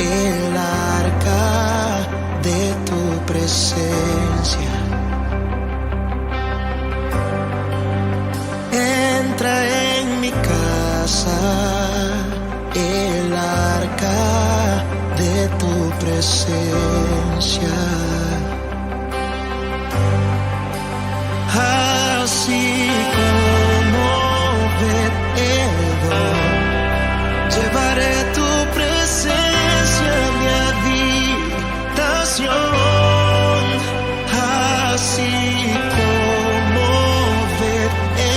el arca de tu presencia. Entra en mi casa el arca de tu presencia. Así como Obed-Edom, llevaré tu presencia a mi habitación. Así como Obed-Edom,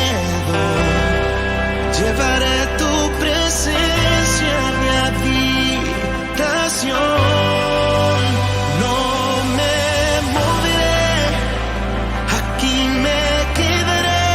llevaré tu presencia a mi habitación. No me moveré, aquí me quedaré,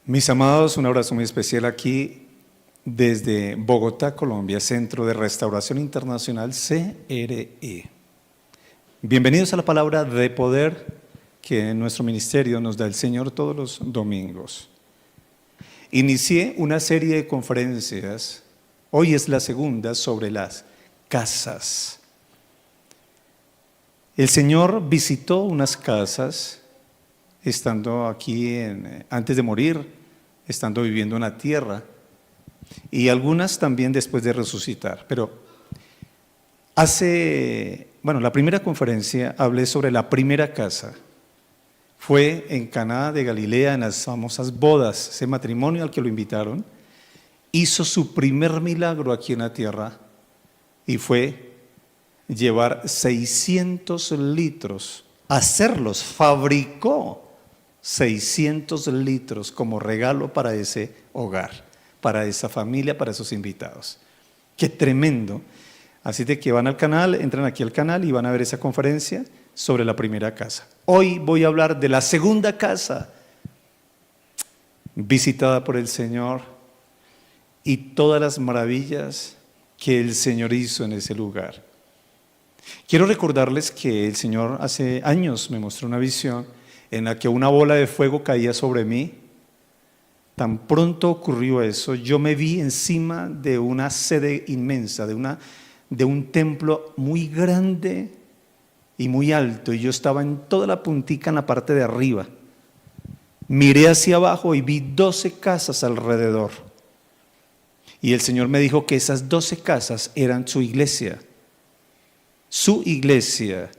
Mis amados, un abrazo muy especial aquí desde Bogotá, Colombia, Centro de Restauración Internacional, CRE. Bienvenidos a la palabra de poder que nuestro ministerio nos da el Señor todos los domingos. Inicié una serie de conferencias, hoy es la segunda, sobre las casas. El Señor visitó unas casas estando aquí antes de morir, estando viviendo en la tierra, y algunas también después de resucitar. Pero la primera conferencia hablé sobre la primera casa. Fue en Caná de Galilea, en las famosas bodas. Ese matrimonio al que lo invitaron hizo su primer milagro aquí en la tierra y fue llevar 600 litros, fabricó 600 litros como regalo para ese hogar, para esa familia, para esos invitados. ¡Qué tremendo! Así de que van al canal, entran aquí al canal y van a ver esa conferencia sobre la primera casa. Hoy voy a hablar de la segunda casa, visitada por el Señor y todas las maravillas que el Señor hizo en ese lugar. Quiero recordarles que el Señor hace años me mostró una visión en la que una bola de fuego caía sobre mí. Tan pronto ocurrió eso, yo me vi encima de una sede inmensa, de un templo muy grande y muy alto, y yo estaba en toda la puntica en la parte de arriba. Miré hacia abajo y vi 12 casas alrededor. Y el Señor me dijo que esas 12 casas eran su iglesia. Su iglesia.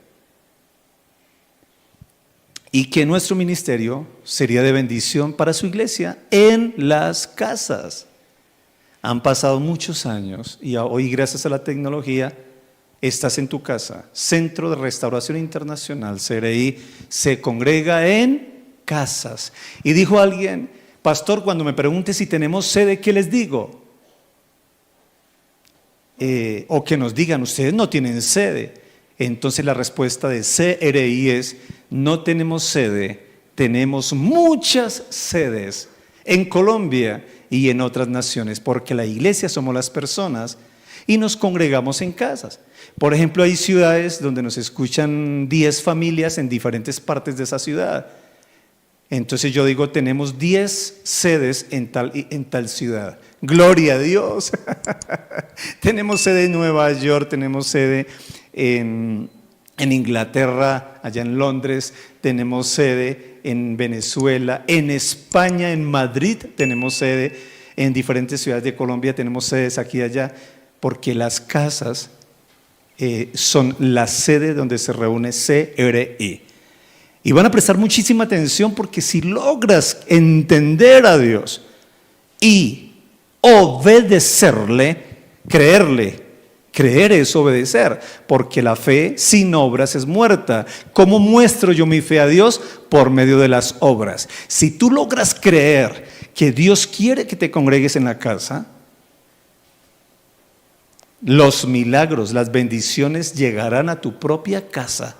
Y que nuestro ministerio sería de bendición para su iglesia en las casas. Han pasado muchos años y hoy, gracias a la tecnología, estás en tu casa. Centro de Restauración Internacional, CRI, se congrega en casas. Y dijo alguien: pastor, cuando me pregunte si tenemos sede, ¿qué les digo? O que nos digan, ustedes no tienen sede. Entonces la respuesta de CRI es: no tenemos sede, tenemos muchas sedes en Colombia y en otras naciones, porque la iglesia somos las personas y nos congregamos en casas. Por ejemplo, hay ciudades donde nos escuchan 10 familias en diferentes partes de esa ciudad. Entonces yo digo, tenemos 10 sedes en tal ciudad. ¡Gloria a Dios! Tenemos sede en Nueva York, tenemos sede en Inglaterra, allá en Londres, tenemos sede en Venezuela, en España, en Madrid tenemos sede, en diferentes ciudades de Colombia tenemos sedes aquí y allá, porque las casas son la sede donde se reúne CRI. Y van a prestar muchísima atención, porque si logras entender a Dios y obedecerle, creer es obedecer, porque la fe sin obras es muerta. ¿Cómo muestro yo mi fe a Dios? Por medio de las obras. Si tú logras creer que Dios quiere que te congregues en la casa, los milagros, las bendiciones llegarán a tu propia casa.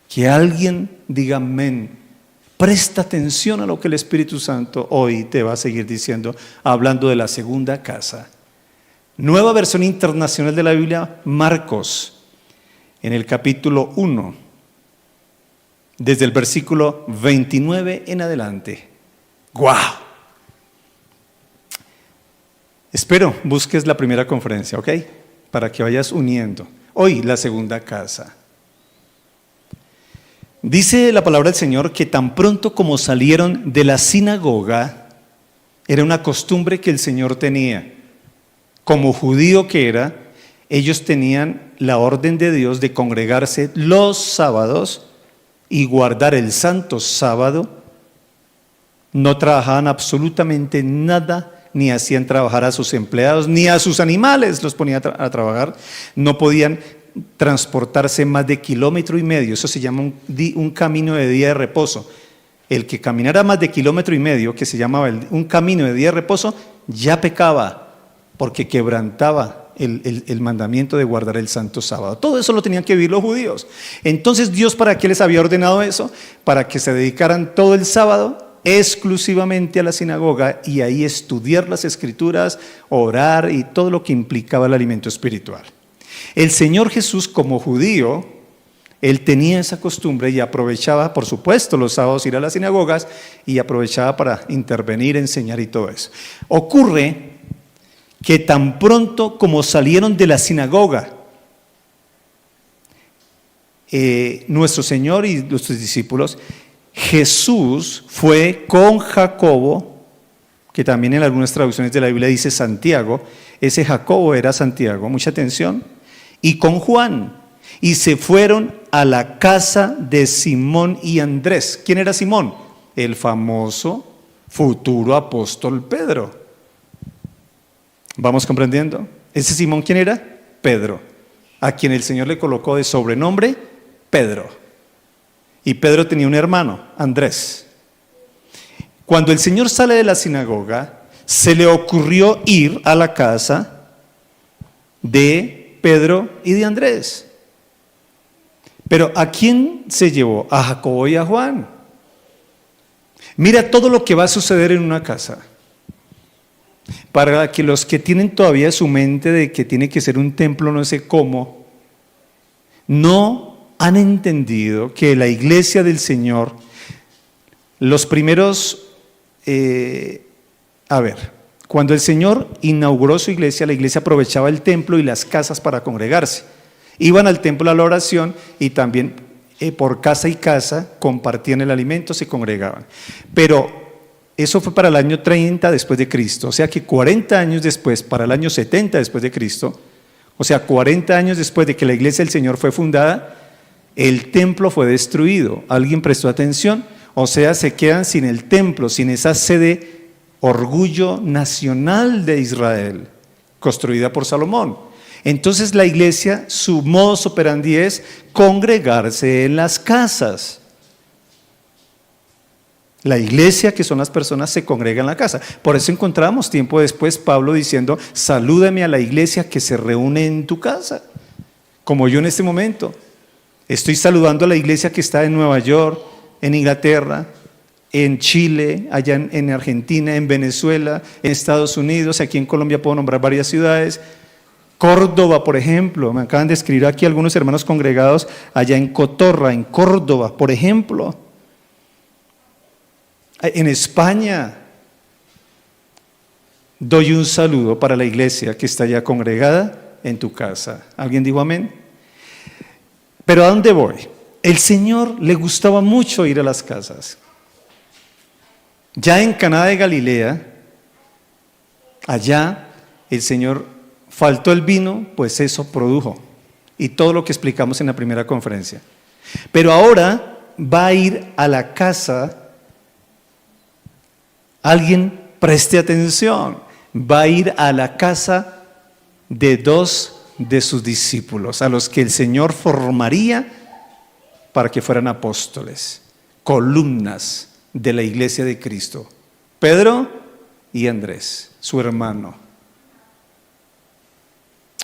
Que alguien diga amén. Presta atención a lo que el Espíritu Santo hoy te va a seguir diciendo, hablando de la segunda casa. Nueva versión internacional de la Biblia, Marcos, en el capítulo 1, desde el versículo 29 en adelante. ¡Guau! Espero busques la primera conferencia, ¿ok? Para que vayas uniendo. Hoy la segunda casa. Dice la palabra del Señor que tan pronto como salieron de la sinagoga, era una costumbre que el Señor tenía. Como judío que era, ellos tenían la orden de Dios de congregarse los sábados y guardar el santo sábado. No trabajaban absolutamente nada, ni hacían trabajar a sus empleados, ni a sus animales los ponían a trabajar. No podían transportarse más de 1,5 kilómetros. Eso se llama un camino de día de reposo. El que caminara más de 1,5 kilómetros, que se llamaba un camino de día de reposo, ya pecaba, porque quebrantaba el mandamiento de guardar el santo sábado. Todo eso lo tenían que vivir los judíos. Entonces Dios, ¿para qué les había ordenado eso? Para que se dedicaran todo el sábado exclusivamente a la sinagoga y ahí estudiar las escrituras, orar y todo lo que implicaba el alimento espiritual. El Señor Jesús, como judío, Él tenía esa costumbre y aprovechaba, por supuesto, los sábados ir a las sinagogas y aprovechaba para intervenir, enseñar y todo eso. Ocurre que tan pronto como salieron de la sinagoga, nuestro Señor y nuestros discípulos, Jesús fue con Jacobo, que también en algunas traducciones de la Biblia dice Santiago, ese Jacobo era Santiago, mucha atención, y con Juan, y se fueron a la casa de Simón y Andrés. ¿Quién era Simón? El famoso futuro apóstol Pedro. ¿Vamos comprendiendo? ¿Ese Simón quién era? Pedro, a quien el Señor le colocó de sobrenombre Pedro. Y Pedro tenía un hermano, Andrés. Cuando el Señor sale de la sinagoga, se le ocurrió ir a la casa de Pedro y de Andrés. Pero ¿a quién se llevó? A Jacobo y a Juan. Mira todo lo que va a suceder en una casa. Para que los que tienen todavía su mente de que tiene que ser un templo no sé cómo, no han entendido que la iglesia del Señor, los primeros, cuando el Señor inauguró su iglesia, la iglesia aprovechaba el templo y las casas para congregarse. Iban al templo a la oración y también por casa y casa compartían el alimento, se congregaban. Pero eso fue para el año 30 después de Cristo, o sea que 40 años después, para el año 70 después de Cristo, o sea 40 años después de que la iglesia del Señor fue fundada, el templo fue destruido. ¿Alguien prestó atención? O sea, se quedan sin el templo, sin esa sede, orgullo nacional de Israel, construida por Salomón. Entonces la iglesia, su modus operandi es congregarse en las casas. La iglesia, que son las personas, se congrega en la casa. Por eso encontramos tiempo después Pablo diciendo, salúdame a la iglesia que se reúne en tu casa. Como yo en este momento. Estoy saludando a la iglesia que está en Nueva York, en Inglaterra, en Chile, allá en Argentina, en Venezuela, en Estados Unidos, aquí en Colombia puedo nombrar varias ciudades. Córdoba, por ejemplo, me acaban de escribir aquí algunos hermanos congregados allá en Cotorra, en Córdoba, por ejemplo. En España, doy un saludo para la iglesia que está ya congregada en tu casa. ¿Alguien dijo amén? Pero ¿a dónde voy? El Señor le gustaba mucho ir a las casas. Ya en Caná de Galilea, allá el Señor faltó el vino, pues eso produjo. Y todo lo que explicamos en la primera conferencia. Pero ahora va a ir a la casa, alguien preste atención, va a ir a la casa de dos de sus discípulos, a los que el Señor formaría para que fueran apóstoles, columnas de la iglesia de Cristo, Pedro y Andrés, su hermano.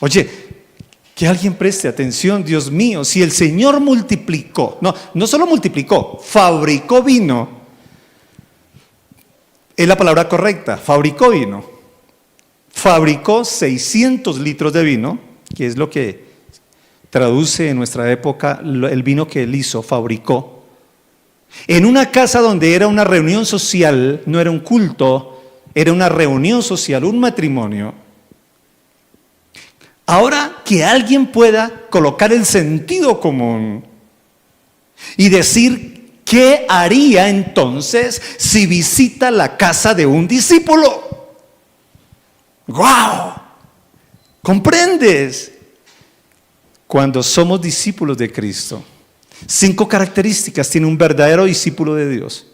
Oye, que alguien preste atención, Dios mío, si el Señor multiplicó, no solo multiplicó, fabricó vino, es la palabra correcta, fabricó vino, fabricó 600 litros de vino, que es lo que traduce en nuestra época el vino que él hizo, fabricó, en una casa donde era una reunión social, no era un culto, era una reunión social, un matrimonio. Ahora que alguien pueda colocar el sentido común y decir, ¿qué haría entonces si visita la casa de un discípulo? ¡Guau! ¿Comprendes? Cuando somos discípulos de Cristo, 5 características tiene un verdadero discípulo de Dios.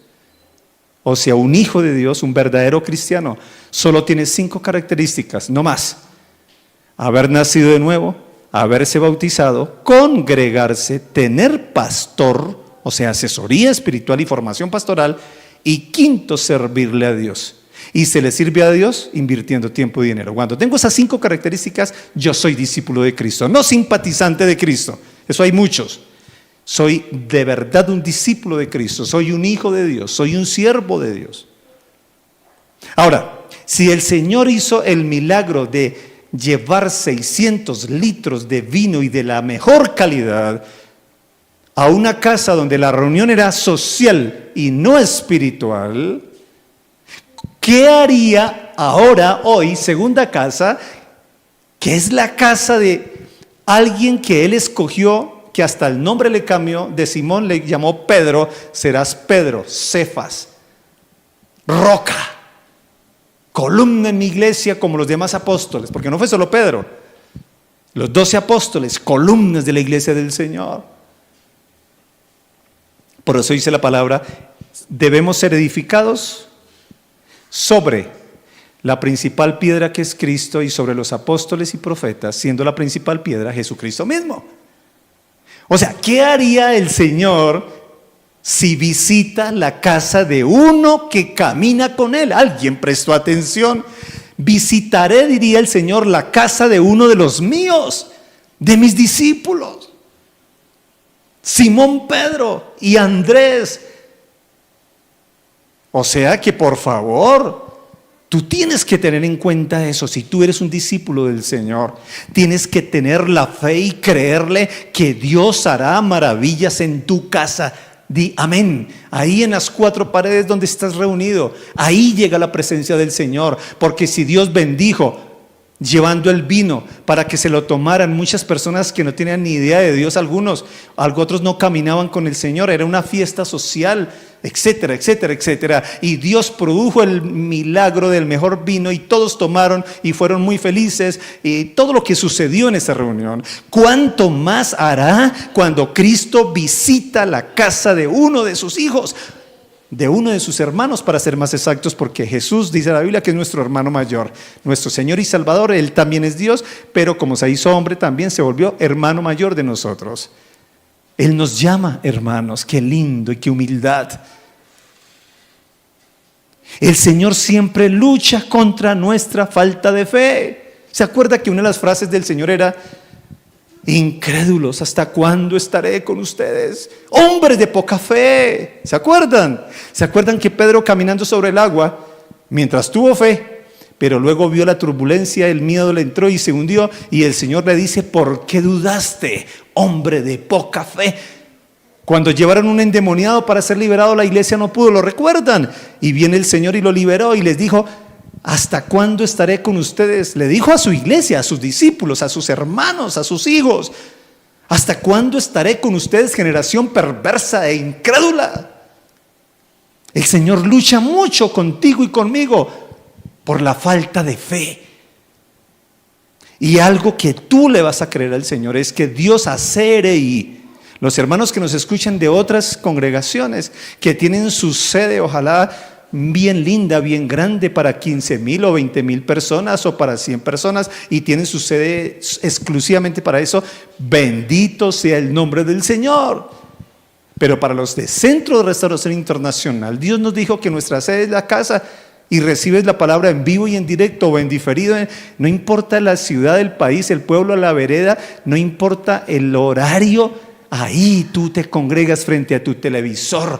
O sea, un hijo de Dios, un verdadero cristiano, solo tiene 5 características, no más. Haber nacido de nuevo, haberse bautizado, congregarse, tener pastor, o sea, asesoría espiritual y formación pastoral, y 5, servirle a Dios. Y se le sirve a Dios invirtiendo tiempo y dinero. Cuando tengo esas 5 características, yo soy discípulo de Cristo, no simpatizante de Cristo. Eso hay muchos. Soy de verdad un discípulo de Cristo, soy un hijo de Dios, soy un siervo de Dios. Ahora, si el Señor hizo el milagro de llevar 600 litros de vino y de la mejor calidad a una casa donde la reunión era social y no espiritual, ¿qué haría ahora, hoy, segunda casa, que es la casa de alguien que Él escogió, que hasta el nombre le cambió, de Simón le llamó Pedro? Serás Pedro, Cefas, roca, columna en mi iglesia como los demás apóstoles, porque no fue solo Pedro, los 12 apóstoles, columnas de la iglesia del Señor. Por eso dice la palabra, debemos ser edificados sobre la principal piedra, que es Cristo, y sobre los apóstoles y profetas, siendo la principal piedra Jesucristo mismo. O sea, ¿qué haría el Señor si visita la casa de uno que camina con Él? ¿Alguien prestó atención? Visitaré, diría el Señor, la casa de uno de los míos, de mis discípulos. Simón Pedro y Andrés. O sea que, por favor, tú tienes que tener en cuenta eso. Si tú eres un discípulo del Señor, tienes que tener la fe y creerle que Dios hará maravillas en tu casa. Di amén. Ahí en las 4 paredes donde estás reunido, ahí llega la presencia del Señor. Porque si Dios bendijo llevando el vino para que se lo tomaran muchas personas que no tenían ni idea de Dios, otros no caminaban con el Señor, era una fiesta social, etcétera, etcétera, etcétera, y Dios produjo el milagro del mejor vino y todos tomaron y fueron muy felices, y todo lo que sucedió en esa reunión. ¿Cuánto más hará cuando Cristo visita la casa de uno de sus hijos? De uno de sus hermanos, para ser más exactos, porque Jesús, dice la Biblia, que es nuestro hermano mayor, nuestro Señor y Salvador. Él también es Dios, pero como se hizo hombre, también se volvió hermano mayor de nosotros. Él nos llama hermanos. Qué lindo y qué humildad. El Señor siempre lucha contra nuestra falta de fe. ¿Se acuerda que una de las frases del Señor era: incrédulos, ¿hasta cuándo estaré con ustedes? Hombres de poca fe. ¿Se acuerdan? ¿Se acuerdan que Pedro, caminando sobre el agua, mientras tuvo fe, pero luego vio la turbulencia, el miedo le entró y se hundió, y el Señor le dice: ¿por qué dudaste, hombre de poca fe? Cuando llevaron un endemoniado para ser liberado, la iglesia no pudo, ¿lo recuerdan? Y viene el Señor y lo liberó y les dijo: ¿hasta cuándo estaré con ustedes? Le dijo a su iglesia, a sus discípulos, a sus hermanos, a sus hijos: ¿hasta cuándo estaré con ustedes, generación perversa e incrédula? El Señor lucha mucho contigo y conmigo por la falta de fe. Y algo que tú le vas a creer al Señor es que Dios hace y los hermanos que nos escuchan de otras congregaciones que tienen su sede, ojalá bien linda, bien grande, para 15,000 o 20,000 personas o para 100 personas, y tienen su sede exclusivamente para eso, bendito sea el nombre del Señor. Pero para los de Centro de Restauración Internacional, Dios nos dijo que nuestra sede es la casa, y recibes la palabra en vivo y en directo o en diferido, no importa la ciudad, el país, el pueblo, la vereda, no importa el horario, ahí tú te congregas frente a tu televisor,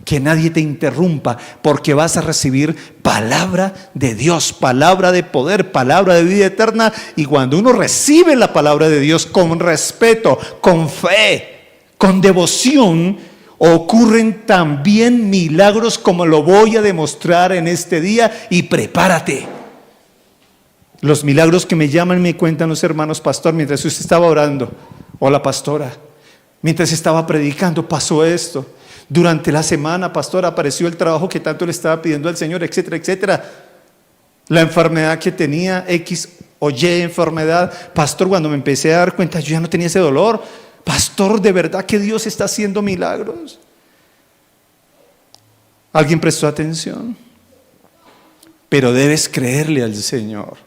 que nadie te interrumpa, porque vas a recibir palabra de Dios, palabra de poder, palabra de vida eterna. Y cuando uno recibe la palabra de Dios con respeto, con fe, con devoción, ocurren también milagros, como lo voy a demostrar en este día. Y prepárate. Los milagros que me llaman y me cuentan los hermanos: pastor, mientras usted estaba orando, o la pastora, mientras estaba predicando, pasó esto. Durante la semana, pastor, apareció el trabajo que tanto le estaba pidiendo al Señor, etcétera, etcétera. La enfermedad que tenía, X o Y enfermedad, pastor, cuando me empecé a dar cuenta, yo ya no tenía ese dolor. Pastor, de verdad que Dios está haciendo milagros. ¿Alguien prestó atención? Pero debes creerle al Señor.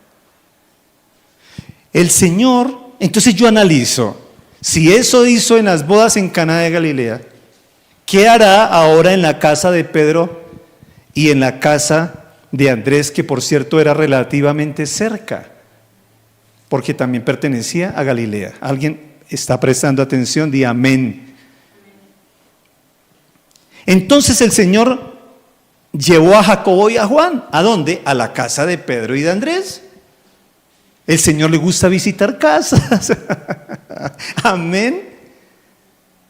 El Señor, entonces yo analizo, si eso hizo en las bodas en Caná de Galilea, ¿qué hará ahora en la casa de Pedro y en la casa de Andrés, que por cierto era relativamente cerca, porque también pertenecía a Galilea? ¿Alguien está prestando atención? Di amén. Entonces el Señor llevó a Jacobo y a Juan. ¿A dónde? A la casa de Pedro y de Andrés. El Señor le gusta visitar casas. Amén.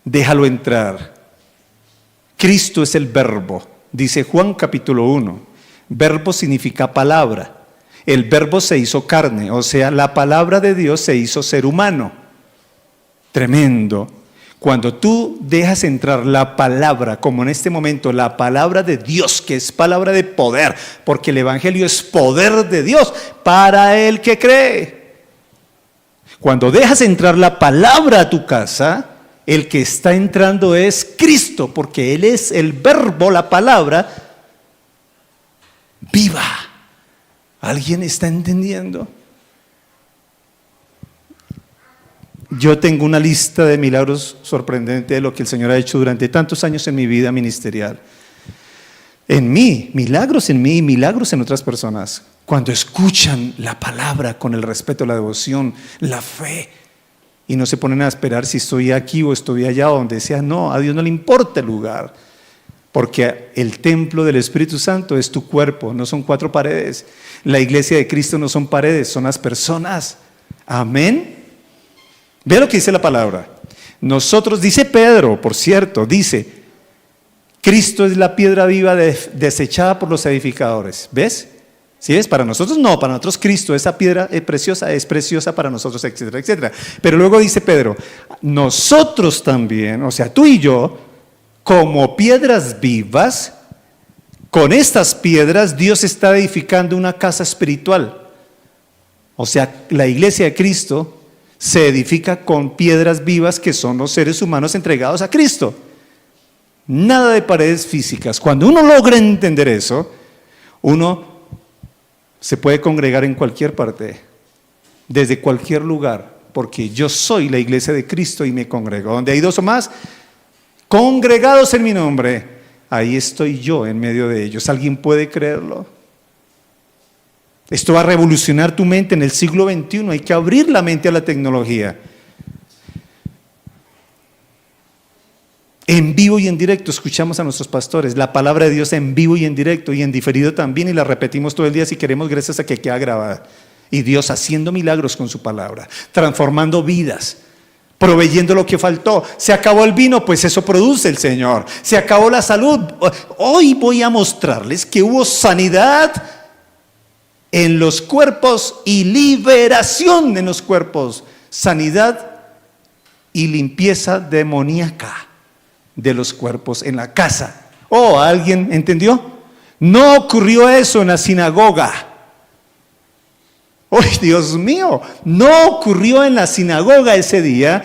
Déjalo entrar. Cristo es el verbo. Dice Juan capítulo 1. Verbo significa palabra. El verbo se hizo carne, o sea, la palabra de Dios se hizo ser humano. Tremendo. Cuando tú dejas entrar la palabra, como en este momento, la palabra de Dios, que es palabra de poder, porque el Evangelio es poder de Dios para el que cree. Cuando dejas entrar la palabra a tu casa, el que está entrando es Cristo, porque Él es el verbo, la palabra viva. ¿Alguien está entendiendo? Yo tengo una lista de milagros sorprendente de lo que el Señor ha hecho durante tantos años en mi vida ministerial. En mí, milagros en mí y milagros en otras personas. Cuando escuchan la palabra con el respeto, la devoción, la fe, y no se ponen a esperar si estoy aquí o estoy allá o donde sea. No, a Dios no le importa el lugar. Porque el templo del Espíritu Santo es tu cuerpo, no son 4 paredes. La iglesia de Cristo no son paredes, son las personas. Amén. Ve lo que dice la palabra. Nosotros, dice Pedro, por cierto, dice, Cristo es la piedra viva desechada por los edificadores. ¿Ves? ¿Sí ves? Para nosotros no, para nosotros Cristo, esa piedra es preciosa para nosotros, etcétera, etcétera. Pero luego dice Pedro, nosotros también, o sea, tú y yo, como piedras vivas, con estas piedras Dios está edificando una casa espiritual. O sea, la iglesia de Cristo se edifica con piedras vivas que son los seres humanos entregados a Cristo. Nada de paredes físicas. Cuando uno logra entender eso, uno se puede congregar en cualquier parte, desde cualquier lugar, porque yo soy la iglesia de Cristo y me congrego. Donde hay 2 o más congregados en mi nombre, ahí estoy yo en medio de ellos. ¿Alguien puede creerlo? Esto va a revolucionar tu mente en el siglo XXI. Hay que abrir la mente a la tecnología. En vivo y en directo escuchamos a nuestros pastores la palabra de Dios en vivo y en directo y en diferido también, y la repetimos todo el día si queremos, gracias a que queda grabada. Y Dios haciendo milagros con su palabra, transformando vidas, proveyendo lo que faltó. Se acabó el vino, pues eso produce el Señor. Se acabó la salud. Hoy voy a mostrarles que hubo sanidad en los cuerpos y liberación en los cuerpos, sanidad y limpieza demoníaca de los cuerpos en la casa. Oh, ¿alguien entendió? No ocurrió eso en la sinagoga. ¡Oh, Dios mío! No ocurrió en la sinagoga ese día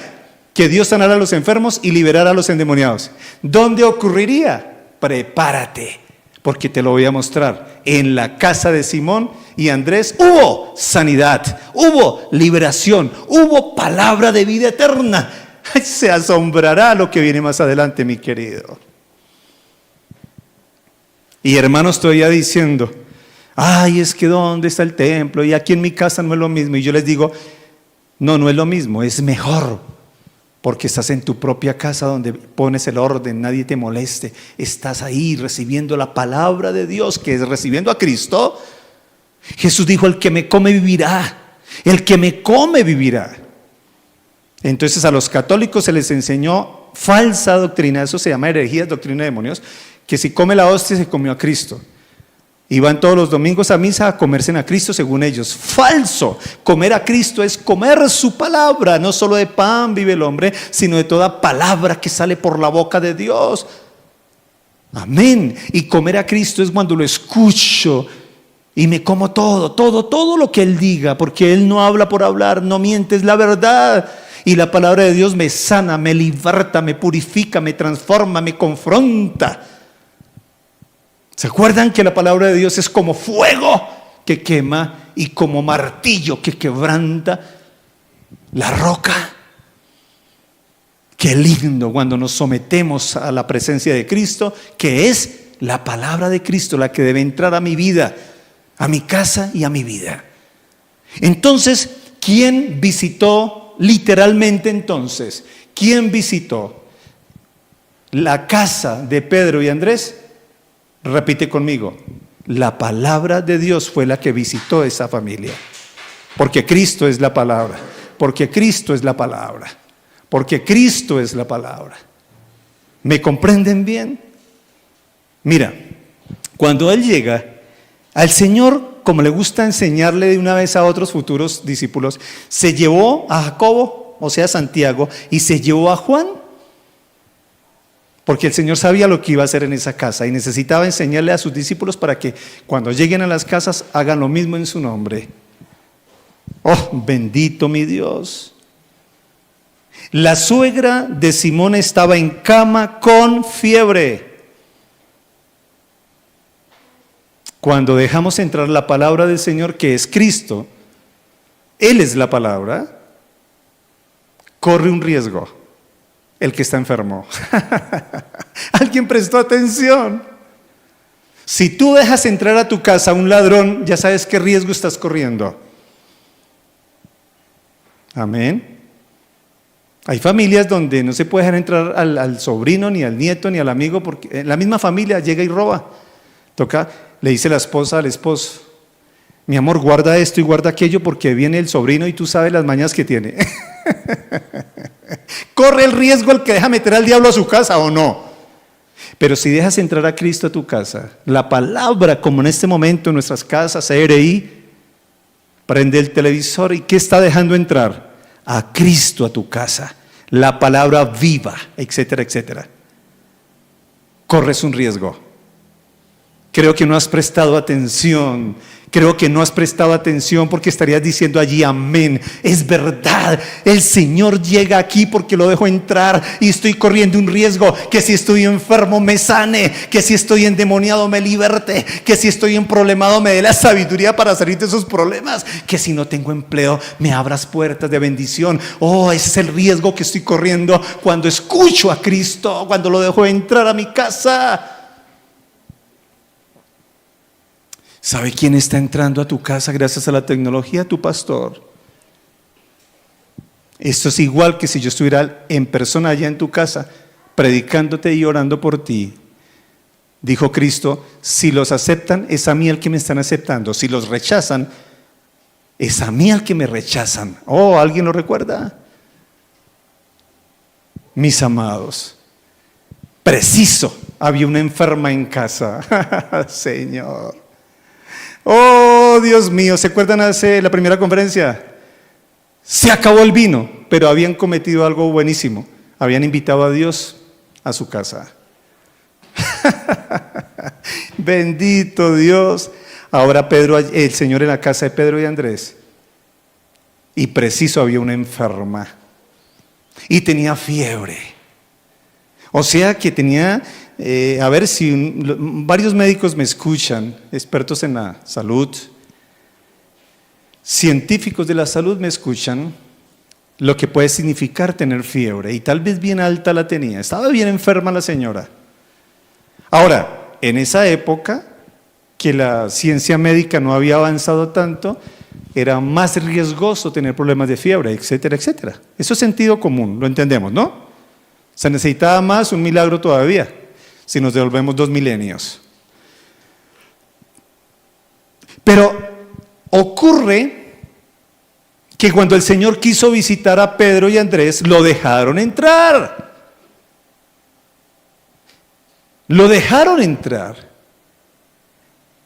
que Dios sanara a los enfermos y liberara a los endemoniados. ¿Dónde ocurriría? Prepárate, porque te lo voy a mostrar. En la casa de Simón y Andrés hubo sanidad, hubo liberación, hubo palabra de vida eterna. Se asombrará lo que viene más adelante, mi querido. Y hermanos, estoy ya diciendo, ay, es que ¿dónde está el templo? Y aquí en mi casa no es lo mismo. Y yo les digo, no es lo mismo, es mejor. Porque estás en tu propia casa donde pones el orden, nadie te moleste. Estás ahí recibiendo la palabra de Dios, que es recibiendo a Cristo. Jesús dijo, el que me come vivirá. El que me come vivirá. Entonces a los católicos se les enseñó falsa doctrina, eso se llama herejía, doctrina de demonios, que si come la hostia se comió a Cristo. Y van todos los domingos a misa a comerse a Cristo según ellos. Falso. Comer a Cristo es comer su palabra. No solo de pan vive el hombre, sino de toda palabra que sale por la boca de Dios. Amén. Y comer a Cristo es cuando lo escucho y me como todo lo que Él diga, porque Él no habla por hablar, no miente, es la verdad. Y la palabra de Dios me sana, me liberta, me purifica, me transforma, me confronta. ¿Se acuerdan que la palabra de Dios es como fuego que quema y como martillo que quebranta la roca? Qué lindo cuando nos sometemos a la presencia de Cristo, que es la palabra de Cristo la que debe entrar a mi vida, a mi casa y a mi vida. Entonces, ¿quién visitó literalmente entonces? ¿Quién visitó? la casa de Pedro y Andrés, repite conmigo, la palabra de Dios fue la que visitó esa familia. Porque Cristo es la palabra, porque Cristo es la palabra, porque Cristo es la palabra. ¿Me comprenden bien? Mira, cuando Él llega, al Señor, como le gusta enseñarle de una vez a otros futuros discípulos, se llevó a Jacobo, o sea, Santiago, y se llevó a Juan. Porque el Señor sabía lo que iba a hacer en esa casa y necesitaba enseñarle a sus discípulos para que cuando lleguen a las casas hagan lo mismo en su nombre. Oh, bendito mi Dios. La suegra de Simón estaba en cama con fiebre. Cuando dejamos entrar la palabra del Señor, que es Cristo, Él es la palabra, corre un riesgo el que está enfermo. ¿Alguien prestó atención? Si tú dejas entrar a tu casa a un ladrón, ya sabes qué riesgo estás corriendo. Amén. Hay familias donde no se puede dejar entrar al sobrino, ni al nieto, ni al amigo, porque la misma familia llega y roba. Le dice la esposa al esposo: mi amor, guarda esto y guarda aquello porque viene el sobrino y tú sabes las mañas que tiene. ¿Corre el riesgo el que deja meter al diablo a su casa o no? Pero si dejas entrar a Cristo a tu casa, la palabra, como en este momento en nuestras casas, CRI, prende el televisor y ¿qué está dejando entrar? A Cristo a tu casa, la palabra viva, etcétera, etcétera. Corres un riesgo. Creo que no has prestado atención. Creo que no has prestado atención porque estarías diciendo allí amén. Es verdad, el Señor llega aquí porque lo dejo entrar y estoy corriendo un riesgo. Que si estoy enfermo me sane, que si estoy endemoniado me liberte, que si estoy emproblemado me dé la sabiduría para salir de esos problemas, que si no tengo empleo me abras puertas de bendición. Oh, ese es el riesgo que estoy corriendo cuando escucho a Cristo, cuando lo dejo entrar a mi casa. ¿Sabe quién está entrando a tu casa gracias a la tecnología? Tu pastor. Esto es igual que si yo estuviera en persona allá en tu casa, predicándote y orando por ti. Dijo Cristo: si los aceptan, es a mí el que me están aceptando. Si los rechazan, es a mí el que me rechazan. Oh, ¿alguien lo recuerda? Mis amados, preciso, había una enferma en casa. Señor. Oh, Dios mío, ¿se acuerdan hace la primera conferencia? Se acabó el vino, pero habían cometido algo buenísimo. Habían invitado a Dios a su casa. Bendito Dios. Ahora el Señor en la casa de Pedro y Andrés. Y preciso había una enferma. Y tenía fiebre. O sea que tenía... a ver si varios médicos me escuchan, expertos en la salud, científicos de la salud me escuchan, lo que puede significar tener fiebre, y tal vez bien alta la tenía, estaba bien enferma la señora. Ahora, en esa época, que la ciencia médica no había avanzado tanto, era más riesgoso tener problemas de fiebre, etcétera, etcétera. Eso es sentido común, lo entendemos, ¿no? Se necesitaba más, un milagro todavía, si nos devolvemos 2 milenios. Pero ocurre que cuando el Señor quiso visitar a Pedro y Andrés, lo dejaron entrar. Lo dejaron entrar.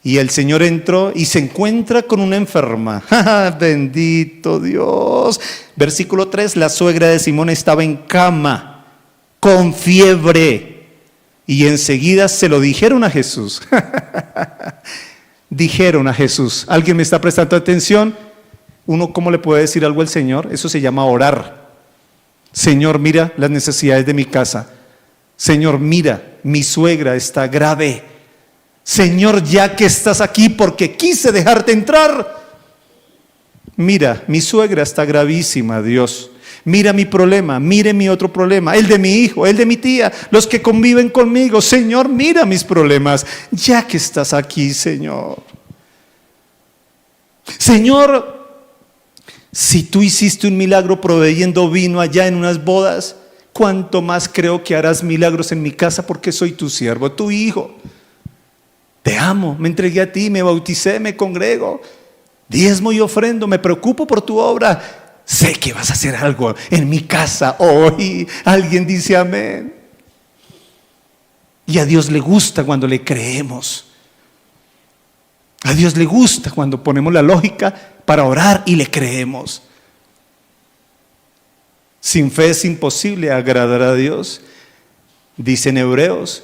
Y el Señor entró y se encuentra con una enferma. Bendito Dios. Versículo 3, la suegra de Simón estaba en cama, con fiebre. Y enseguida se lo dijeron a Jesús. Dijeron a Jesús. ¿Alguien me está prestando atención? Uno, ¿cómo le puede decir algo al Señor? Eso se llama orar. Señor, mira las necesidades de mi casa. Señor, mira, mi suegra está grave. Señor, ya que estás aquí porque quise dejarte entrar. Mira, mi suegra está gravísima, Dios. Mira mi problema, mire mi otro problema, el de mi hijo, el de mi tía, los que conviven conmigo. Señor, mira mis problemas, ya que estás aquí, Señor. Señor, si tú hiciste un milagro proveyendo vino allá en unas bodas, cuanto más creo que harás milagros en mi casa porque soy tu siervo, tu hijo. Te amo, me entregué a ti, me bauticé, me congrego, diezmo y ofrendo, me preocupo por tu obra. Sé que vas a hacer algo en mi casa hoy. Alguien dice amén. Y a Dios le gusta cuando le creemos. A Dios le gusta cuando ponemos la lógica para orar y le creemos. Sin fe es imposible agradar a Dios, dicen Hebreos,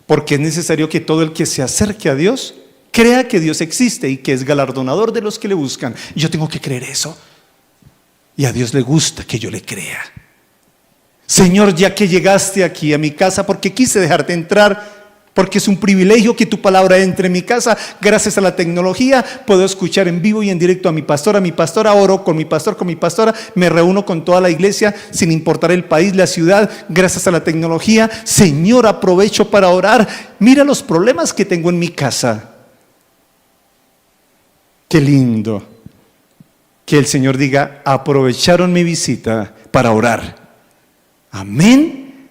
porque es necesario que todo el que se acerque a Dios crea que Dios existe y que es galardonador de los que le buscan. Yo tengo que creer eso. Y a Dios le gusta que yo le crea. Señor, ya que llegaste aquí a mi casa, porque quise dejarte entrar, porque es un privilegio que tu palabra entre en mi casa. Gracias a la tecnología puedo escuchar en vivo y en directo a mi pastora, oro con mi pastor, con mi pastora, me reúno con toda la iglesia sin importar el país, la ciudad, gracias a la tecnología. Señor, aprovecho para orar. Mira los problemas que tengo en mi casa. Qué lindo que el Señor diga, aprovecharon mi visita para orar. Amén.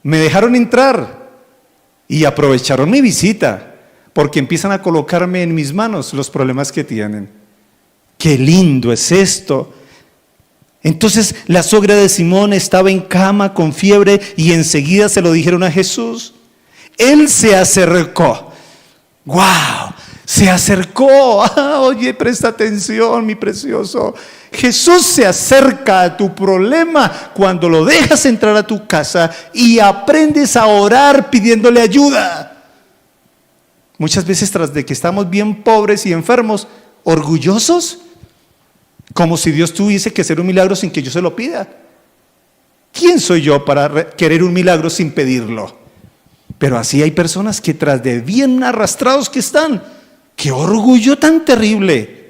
Me dejaron entrar y aprovecharon mi visita porque empiezan a colocarme en mis manos los problemas que tienen. Qué lindo es esto. Entonces la suegra de Simón estaba en cama con fiebre y enseguida se lo dijeron a Jesús. Él se acercó. ¡Wow! Se acercó. Oye, presta atención, mi precioso. Jesús se acerca a tu problema cuando lo dejas entrar a tu casa y aprendes a orar pidiéndole ayuda. Muchas veces tras de que estamos bien pobres y enfermos, orgullosos, como si Dios tuviese que hacer un milagro sin que yo se lo pida. ¿Quién soy yo para querer un milagro sin pedirlo? Pero así hay personas que tras de bien arrastrados que están, ¡qué orgullo tan terrible!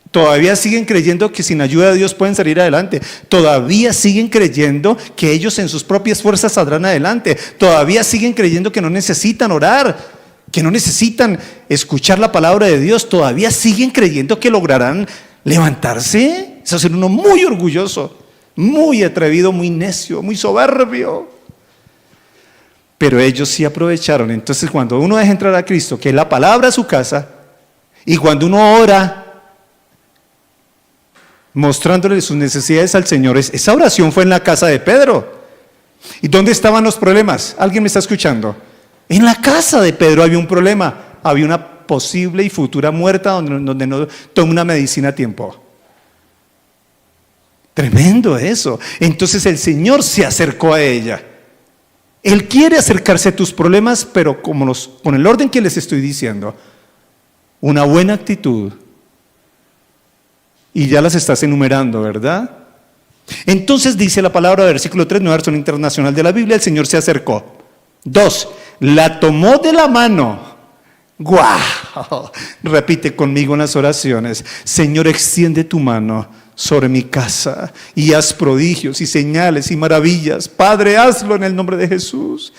Todavía siguen creyendo que sin ayuda de Dios pueden salir adelante. Todavía siguen creyendo que ellos en sus propias fuerzas saldrán adelante. Todavía siguen creyendo que no necesitan orar, que no necesitan escuchar la palabra de Dios. Todavía siguen creyendo que lograrán levantarse. Eso es ser uno muy orgulloso, muy atrevido, muy necio, muy soberbio. Pero ellos sí aprovecharon. Entonces cuando uno deja entrar a Cristo, que es la palabra a su casa, y cuando uno ora mostrándole sus necesidades al Señor, esa oración fue en la casa de Pedro. ¿Y dónde estaban los problemas? ¿Alguien me está escuchando? En la casa de Pedro había un problema. Había una posible y futura muerta donde no toma una medicina a tiempo. Tremendo eso. Entonces el Señor se acercó a ella. Él quiere acercarse a tus problemas, pero con el orden que les estoy diciendo. Una buena actitud. Y ya las estás enumerando, ¿verdad? Entonces dice la palabra, versículo 3, nueva versión internacional de la Biblia, el Señor se acercó. 2, la tomó de la mano. ¡Guau! Repite conmigo en las oraciones. Señor, extiende tu mano sobre mi casa y haz prodigios y señales y maravillas. Padre, hazlo en el nombre de Jesús.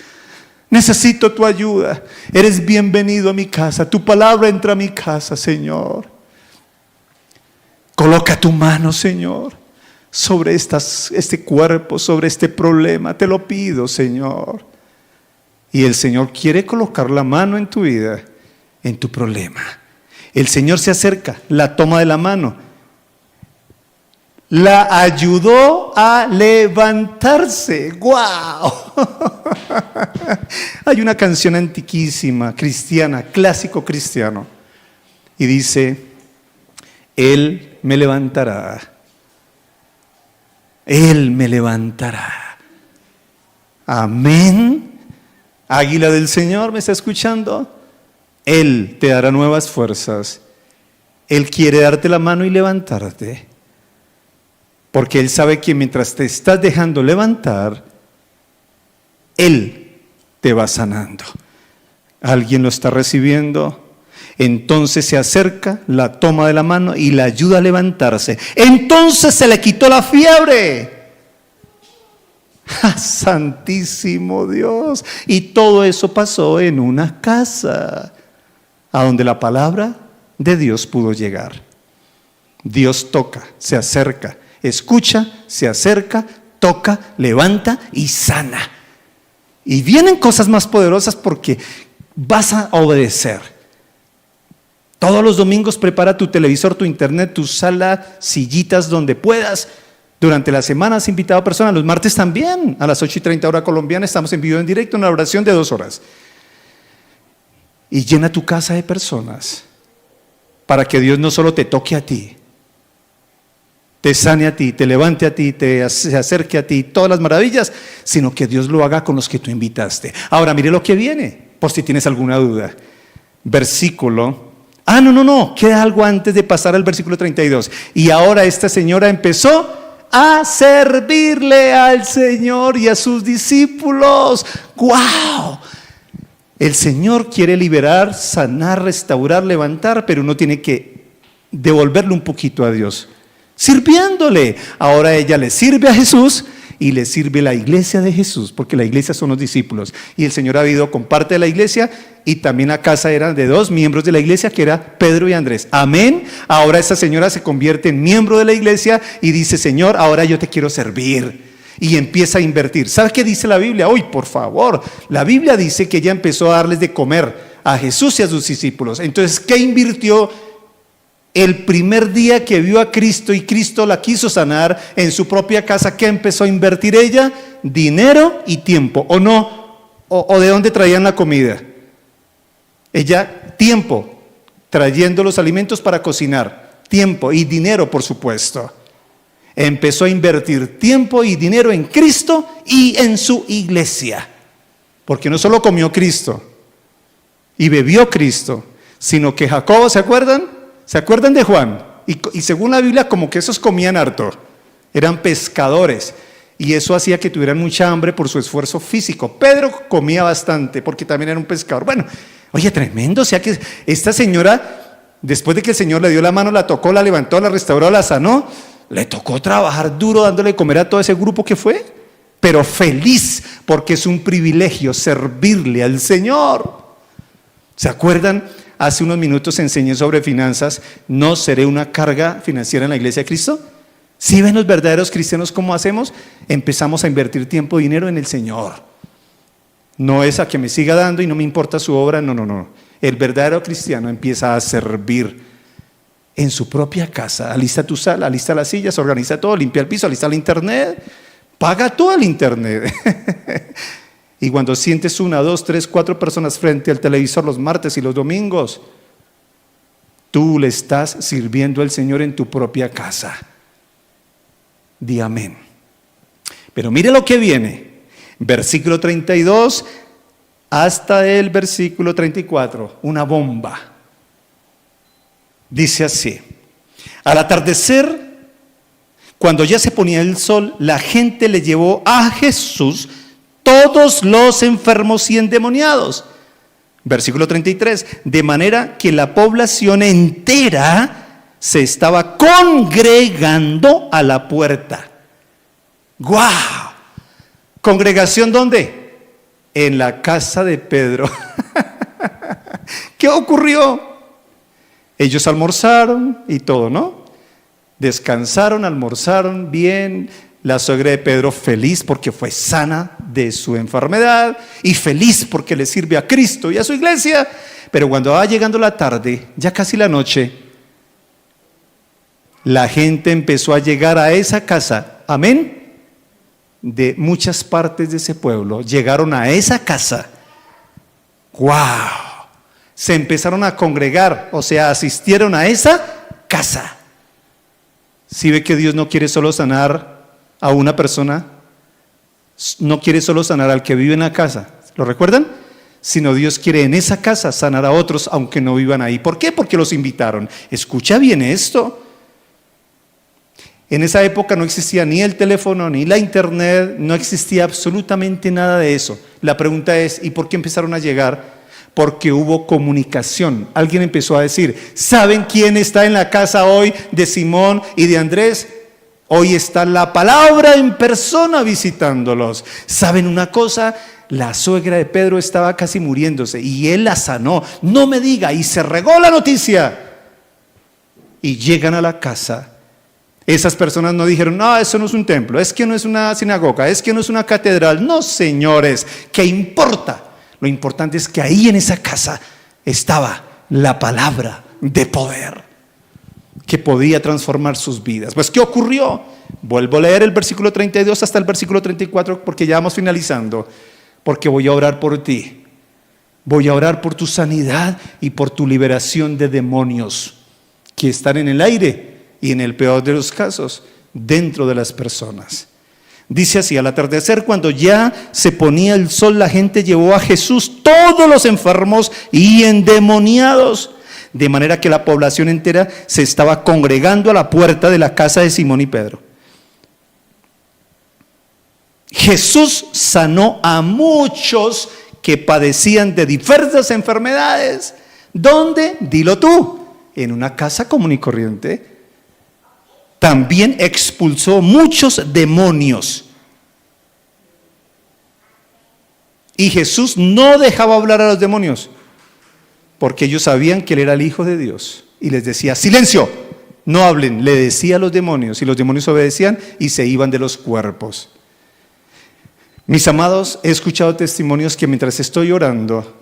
Necesito tu ayuda. Eres bienvenido a mi casa. Tu palabra entra a mi casa, Señor. Coloca tu mano, Señor, sobre este cuerpo, sobre este problema. Te lo pido, Señor. Y el Señor quiere colocar la mano en tu vida, en tu problema. El Señor se acerca, la toma de la mano, la ayudó a levantarse. ¡Guau! Hay una canción antiquísima, cristiana, clásico cristiano, y dice: Él me levantará. Él me levantará. Amén. Águila del Señor, ¿me está escuchando? Él te dará nuevas fuerzas. Él quiere darte la mano y levantarte. Porque Él sabe que mientras te estás dejando levantar, Él te va sanando. ¿Alguien lo está recibiendo? Entonces se acerca, la toma de la mano y la ayuda a levantarse. Entonces se le quitó la fiebre. ¡Ah, santísimo Dios! Y todo eso pasó en una casa a donde la palabra de Dios pudo llegar. Dios toca, se acerca, escucha, se acerca, toca, levanta y sana. Y vienen cosas más poderosas porque vas a obedecer. Todos los domingos prepara tu televisor, tu internet, tu sala, sillitas donde puedas. Durante la semana has invitado a personas, los martes también, a las 8:30 hora colombiana, estamos en vivo en directo, una oración de 2 horas. Y llena tu casa de personas para que Dios no solo te toque a ti, te sane a ti, te levante a ti, se acerque a ti, todas las maravillas, sino que Dios lo haga con los que tú invitaste. Ahora mire lo que viene, por si tienes alguna duda. Versículo. No, queda algo antes de pasar al versículo 32. Y ahora esta señora empezó a servirle al Señor y a sus discípulos. ¡Guau! El Señor quiere liberar, sanar, restaurar, levantar, pero uno tiene que devolverle un poquito a Dios, sirviéndole. Ahora ella le sirve a Jesús y le sirve la iglesia de Jesús, porque la iglesia son los discípulos. Y el Señor ha ido con parte de la iglesia, y también la casa era de 2 miembros de la iglesia, que era Pedro y Andrés. Amén. Ahora esta señora se convierte en miembro de la iglesia y dice: Señor, ahora yo te quiero servir. Y empieza a invertir. ¿Sabes qué dice la Biblia? Uy, por favor. La Biblia dice que ella empezó a darles de comer a Jesús y a sus discípulos. Entonces, ¿qué invirtió? El primer día que vio a Cristo y Cristo la quiso sanar en su propia casa, ¿qué empezó a invertir ella? Dinero y tiempo, ¿o no? ¿O de dónde traían la comida? Ella, tiempo, trayendo los alimentos para cocinar, tiempo y dinero, por supuesto. Empezó a invertir tiempo y dinero en Cristo y en su iglesia, porque no solo comió Cristo y bebió Cristo, sino que Jacobo, ¿se acuerdan? ¿Se acuerdan de Juan? Y según la Biblia, como que esos comían harto, eran pescadores, y eso hacía que tuvieran mucha hambre por su esfuerzo físico. Pedro comía bastante porque también era un pescador. Bueno, oye, tremendo. O sea que esta señora, después de que el Señor le dio la mano, la tocó, la levantó, la restauró, la sanó, le tocó trabajar duro dándole de comer a todo ese grupo que fue, pero feliz, porque es un privilegio servirle al Señor. ¿Se acuerdan? Hace unos minutos enseñé sobre finanzas. ¿No seré una carga financiera en la iglesia de Cristo? ¿Sí ven los verdaderos cristianos cómo hacemos? Empezamos a invertir tiempo y dinero en el Señor. No es a que me siga dando y no me importa su obra, no. El verdadero cristiano empieza a servir en su propia casa. Alista tu sala, alista las sillas, organiza todo, limpia el piso, alista el internet, paga todo el internet. Y cuando sientes 1, 2, 3, 4 personas frente al televisor los martes y los domingos, tú le estás sirviendo al Señor en tu propia casa. Di amén. Pero mire lo que viene. Versículo 32 hasta el versículo 34. Una bomba. Dice así: al atardecer, cuando ya se ponía el sol, la gente le llevó a Jesús todos los enfermos y endemoniados. Versículo 33, de manera que la población entera se estaba congregando a la puerta. ¡Guau! ¿Congregación dónde? En la casa de Pedro. ¿Qué ocurrió? Ellos almorzaron y todo, ¿no? Descansaron, almorzaron bien. La suegra de Pedro feliz porque fue sana de su enfermedad y feliz porque le sirve a Cristo y a su iglesia. Pero cuando va llegando la tarde, ya casi la noche, la gente empezó a llegar a esa casa. Amén. De muchas partes de ese pueblo llegaron a esa casa. ¡Wow! Se empezaron a congregar, o sea, asistieron a esa casa. ¿Sí ve que Dios no quiere solo sanar a una persona? No quiere solo sanar al que vive en la casa, ¿lo recuerdan? Sino Dios quiere en esa casa sanar a otros aunque no vivan ahí. ¿Por qué? Porque los invitaron. Escucha bien esto. En esa época no existía ni el teléfono ni la internet, no existía absolutamente nada de eso. La pregunta es, ¿y por qué empezaron a llegar? Porque hubo comunicación. Alguien empezó a decir: ¿saben quién está en la casa hoy de Simón y de Andrés? Hoy está la palabra en persona visitándolos. ¿Saben una cosa? La suegra de Pedro estaba casi muriéndose y él la sanó. No me diga, y se regó la noticia. Y llegan a la casa. Esas personas no dijeron, no, eso no es un templo, es que no es una sinagoga, es que no es una catedral. No, señores, ¿qué importa? Lo importante es que ahí en esa casa estaba la palabra de poder que podía transformar sus vidas. Pues, ¿qué ocurrió? Vuelvo a leer el versículo 32 hasta el versículo 34 porque ya vamos finalizando. Porque voy a orar por ti. Voy a orar por tu sanidad y por tu liberación de demonios que están en el aire y, en el peor de los casos, dentro de las personas. Dice así: al atardecer, cuando ya se ponía el sol, la gente llevó a Jesús todos los enfermos y endemoniados, de manera que la población entera se estaba congregando a la puerta de la casa de Simón y Pedro. Jesús sanó a muchos que padecían de diversas enfermedades. ¿Dónde? Dilo tú. En una casa común y corriente. También expulsó muchos demonios. Y Jesús no dejaba hablar a los demonios, porque ellos sabían que Él era el Hijo de Dios. Y les decía: silencio, no hablen. Le decía a los demonios, y los demonios obedecían y se iban de los cuerpos. Mis amados, he escuchado testimonios que mientras estoy orando,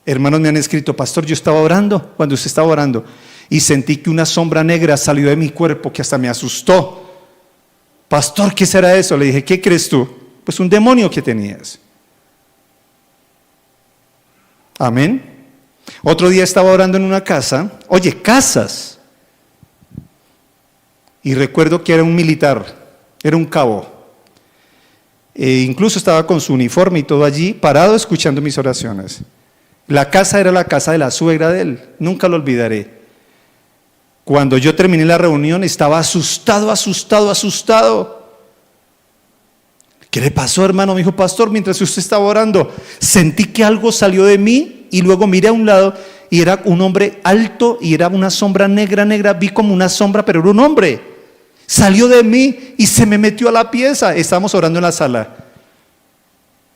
hermanos me han escrito: pastor, yo estaba orando, cuando usted estaba orando, y sentí que una sombra negra salió de mi cuerpo que hasta me asustó. Pastor, ¿qué será eso? Le dije: ¿qué crees tú? Pues un demonio que tenías. Amén. Otro día estaba orando en una casa, oye, casas, y recuerdo que era un militar, era un cabo. Incluso estaba con su uniforme y todo allí, parado escuchando mis oraciones. La casa era la casa de la suegra de él, nunca lo olvidaré. Cuando yo terminé la reunión estaba asustado. ¿Qué le pasó, hermano? Me dijo: pastor, mientras usted estaba orando, sentí que algo salió de mí y luego miré a un lado y era un hombre alto y era una sombra negra, vi como una sombra, pero era un hombre. Salió de mí y se me metió a la pieza. Estábamos orando en la sala.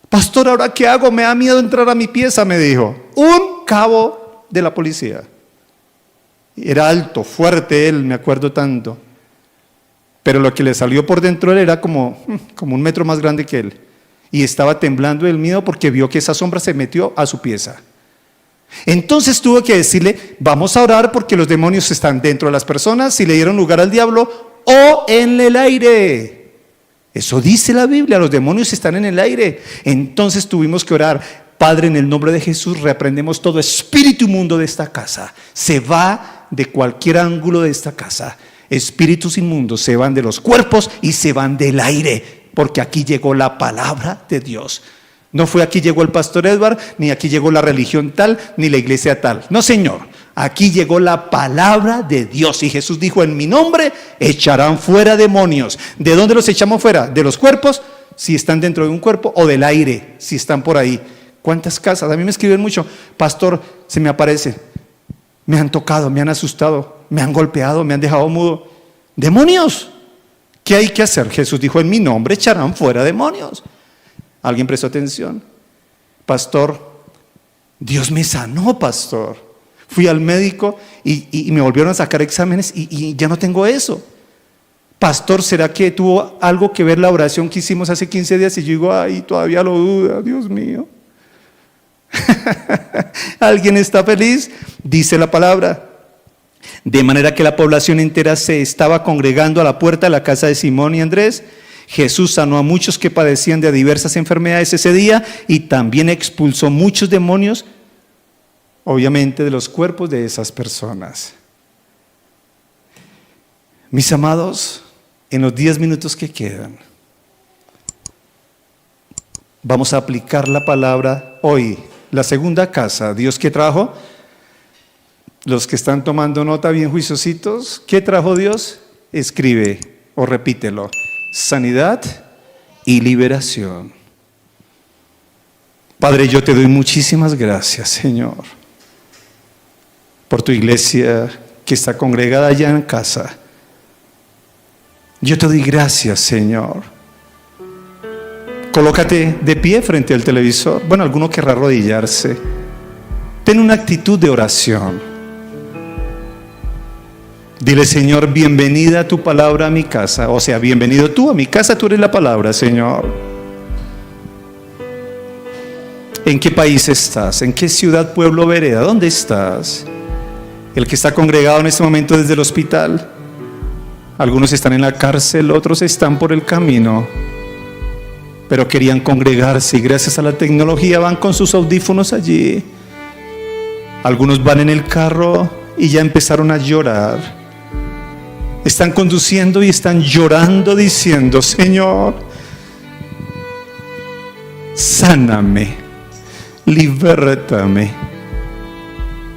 Pastor, ¿ahora qué hago? Me da miedo entrar a mi pieza, me dijo. Un cabo de la policía. Era alto, fuerte él, me acuerdo tanto. Pero lo que le salió por dentro de él era como 1 metro más grande que él. Y estaba temblando del miedo porque vio que esa sombra se metió a su pieza. Entonces tuvo que decirle: vamos a orar porque los demonios están dentro de las personas, y le dieron lugar al diablo, o en el aire. Eso dice la Biblia, los demonios están en el aire. Entonces tuvimos que orar: Padre, en el nombre de Jesús, reprendemos todo espíritu inmundo de esta casa. Se va de cualquier ángulo de esta casa. Espíritus inmundos se van de los cuerpos y se van del aire, porque aquí llegó la palabra de Dios. No fue aquí llegó el pastor Edward, ni aquí llegó la religión tal, ni la iglesia tal. No, señor. Aquí llegó la palabra de Dios. Y Jesús dijo: en mi nombre echarán fuera demonios. ¿De dónde los echamos fuera? ¿De los cuerpos? Si están dentro de un cuerpo, o del aire, si están por ahí. ¿Cuántas casas? A mí me escriben mucho: pastor, se me aparece, me han tocado, me han asustado, me han golpeado, me han dejado mudo. ¡Demonios! ¿Qué hay que hacer? Jesús dijo: en mi nombre echarán fuera demonios. ¿Alguien prestó atención? Pastor, Dios me sanó, pastor. Fui al médico y me volvieron a sacar exámenes y ya no tengo eso. Pastor, ¿será que tuvo algo que ver la oración que hicimos hace 15 días? Y yo digo: ay, todavía lo duda, Dios mío. ¿Alguien está feliz? Dice la palabra: de manera que la población entera se estaba congregando a la puerta de la casa de Simón y Andrés. Jesús sanó a muchos que padecían de diversas enfermedades ese día, y también expulsó muchos demonios, obviamente de los cuerpos de esas personas. Mis amados, en los 10 minutos que quedan, vamos a aplicar la palabra hoy. La segunda casa, ¿Dios qué trajo? Los que están tomando nota bien juiciositos, ¿qué trajo Dios? Escribe o repítelo: sanidad y liberación. Padre, yo te doy muchísimas gracias, Señor, por tu iglesia que está congregada allá en casa. Yo te doy gracias, Señor. Colócate de pie frente al televisor. Bueno, alguno querrá arrodillarse. Ten una actitud de oración. Dile, Señor, bienvenida tu palabra a mi casa. O sea, bienvenido tú a mi casa, tú eres la palabra, Señor. ¿En qué país estás? ¿En qué ciudad, pueblo, vereda? ¿Dónde estás? El que está congregado en este momento desde el hospital. Algunos están en la cárcel, otros están por el camino. Pero querían congregarse y gracias a la tecnología van con sus audífonos allí. Algunos van en el carro y ya empezaron a llorar. Están conduciendo y están llorando diciendo, Señor, sáname, libértame.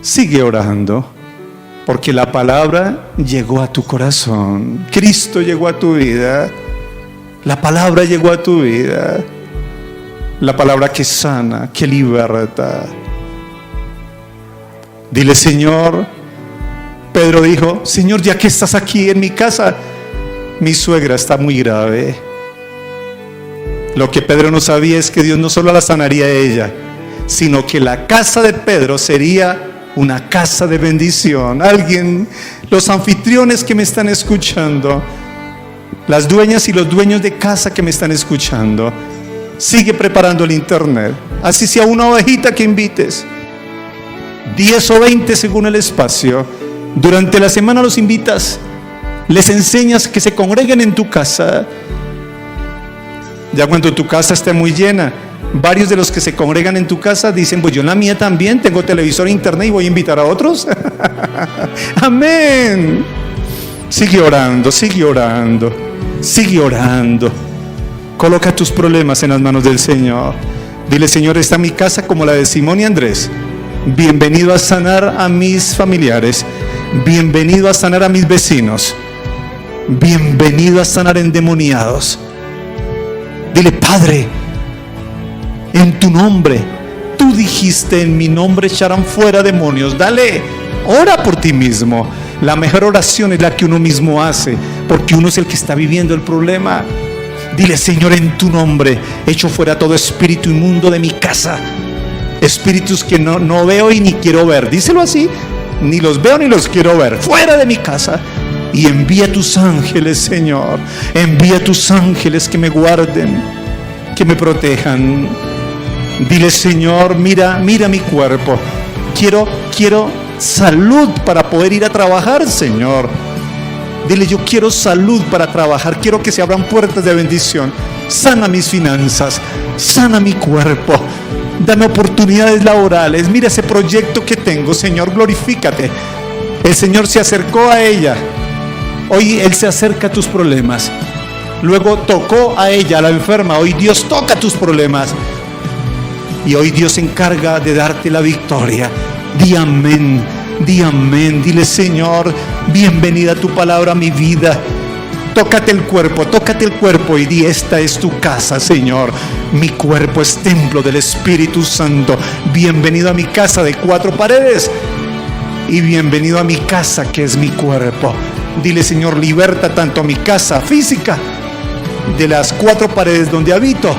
Sigue orando, porque la palabra llegó a tu corazón. Cristo llegó a tu vida. La palabra llegó a tu vida. La palabra que sana, que liberta. Dile, Señor. Pedro dijo, Señor, ya que estás aquí en mi casa, mi suegra está muy grave. Lo que Pedro no sabía es que Dios no solo la sanaría a ella, sino que la casa de Pedro sería una casa de bendición. Alguien, los anfitriones que me están escuchando, las dueñas y los dueños de casa que me están escuchando, sigue preparando el internet. Así sea una ovejita que invites, 10 o 20 según el espacio. Durante la semana los invitas, les enseñas que se congreguen en tu casa. Ya cuando tu casa esté muy llena, varios de los que se congregan en tu casa dicen, pues yo en la mía también tengo televisor e internet y voy a invitar a otros. Amén. Sigue orando, sigue orando, sigue orando. Coloca tus problemas en las manos del Señor. Dile, Señor, está mi casa como la de Simón y Andrés. Bienvenido a sanar a mis familiares. Bienvenido a sanar a mis vecinos. Bienvenido a sanar endemoniados. Dile, Padre, en tu nombre, tú dijiste, en mi nombre echarán fuera demonios. Dale, ora por ti mismo. La mejor oración es la que uno mismo hace, porque uno es el que está viviendo el problema. Dile, Señor, en tu nombre echo fuera todo espíritu inmundo de mi casa. Espíritus que no veo y ni quiero ver. Díselo así. Ni los veo ni los quiero ver. Fuera de mi casa. Y envía tus ángeles, Señor. Envía tus ángeles que me guarden, que me protejan. Dile, Señor, mira mi cuerpo. Quiero salud para poder ir a trabajar, Señor. Dile, yo quiero salud para trabajar. Quiero que se abran puertas de bendición. Sana mis finanzas. Sana mi cuerpo. Dame oportunidades laborales. Mira ese proyecto que tengo, Señor, glorifícate. El Señor se acercó a ella. Hoy Él se acerca a tus problemas. Luego tocó a ella, a la enferma. Hoy Dios toca tus problemas. Y hoy Dios se encarga de darte la victoria. Di amén, di amén. Dile, Señor, bienvenida tu palabra a mi vida. Tócate el cuerpo y di, esta es tu casa, Señor. Mi cuerpo es templo del Espíritu Santo. Bienvenido a mi casa de 4 paredes y bienvenido a mi casa que es mi cuerpo. Dile, Señor, liberta tanto mi casa física de las 4 paredes donde habito.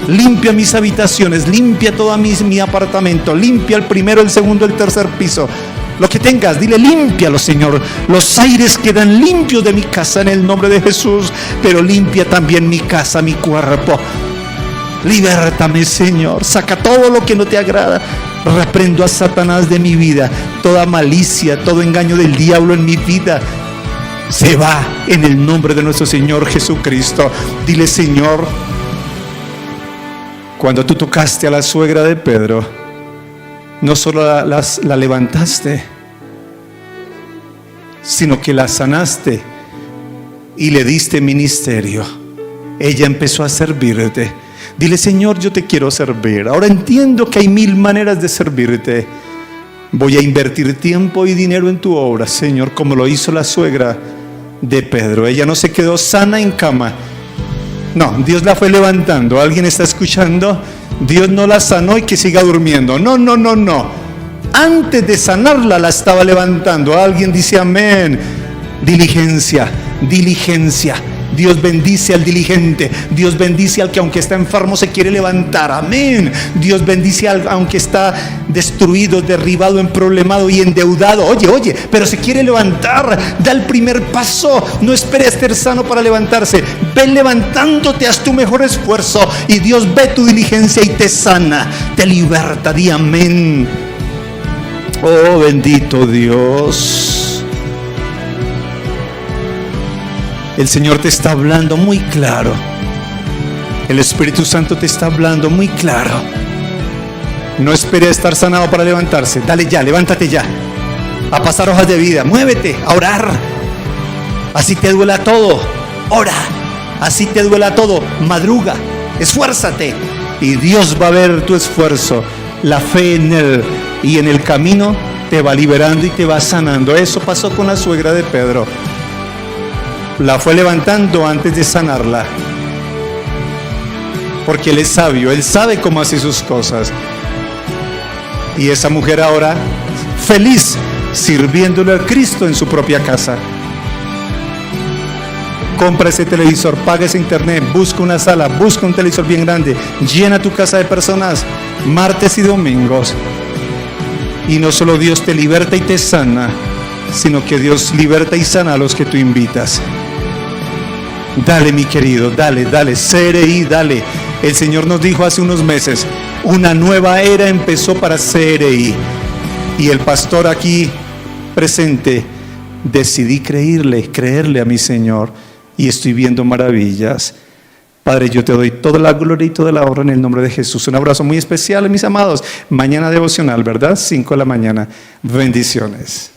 Limpia mis habitaciones, limpia todo mi apartamento, limpia el primero, el segundo, el tercer piso. Lo que tengas, dile, límpialo, Señor. Los aires quedan limpios de mi casa en el nombre de Jesús, pero limpia también mi casa, mi cuerpo. Libértame, Señor. Saca todo lo que no te agrada. Reprendo a Satanás de mi vida. Toda malicia, todo engaño del diablo en mi vida se va en el nombre de nuestro Señor Jesucristo. Dile, Señor, cuando tú tocaste a la suegra de Pedro, no solo la levantaste, sino que la sanaste y le diste ministerio. Ella empezó a servirte. Dile, Señor, yo te quiero servir. Ahora entiendo que hay 1000 maneras de servirte. Voy a invertir tiempo y dinero en tu obra, Señor, como lo hizo la suegra de Pedro. Ella no se quedó sana en cama. No, Dios la fue levantando. ¿Alguien está escuchando? Dios no la sanó y que siga durmiendo. No. Antes de sanarla la estaba levantando. Alguien dice amén. Diligencia. Dios bendice al diligente. Dios bendice al que aunque está enfermo se quiere levantar. Amén. Dios bendice al aunque está destruido, derribado, emproblemado y endeudado. Oye, pero se quiere levantar. Da el primer paso. No esperes estar sano para levantarse. Ve levantándote, haz tu mejor esfuerzo y Dios ve tu diligencia y te sana, te liberta. Di amén. Oh, bendito Dios. El Señor te está hablando muy claro. El Espíritu Santo te está hablando muy claro. No espere estar sanado para levantarse. Dale ya, levántate ya. A pasar hojas de vida. Muévete, a orar. Así te duela todo. Ora. Así te duela todo. Madruga. Esfuérzate. Y Dios va a ver tu esfuerzo. La fe en Él. Y en el camino te va liberando y te va sanando. Eso pasó con la suegra de Pedro. La fue levantando antes de sanarla. Porque Él es sabio. Él sabe cómo hace sus cosas. Y esa mujer ahora feliz sirviéndole al Cristo en su propia casa. Compra ese televisor, paga ese internet, busca una sala, busca un televisor bien grande, llena tu casa de personas, martes y domingos. Y no solo Dios te liberta y te sana, sino que Dios liberta y sana a los que tú invitas. Dale, mi querido, dale, CRI, dale. El Señor nos dijo hace unos meses, una nueva era empezó para CRI. Y el pastor aquí presente, decidí creerle a mi Señor y estoy viendo maravillas. Padre, yo te doy toda la gloria y toda la honra en el nombre de Jesús. Un abrazo muy especial, mis amados. Mañana devocional, ¿verdad? 5 de la mañana. Bendiciones.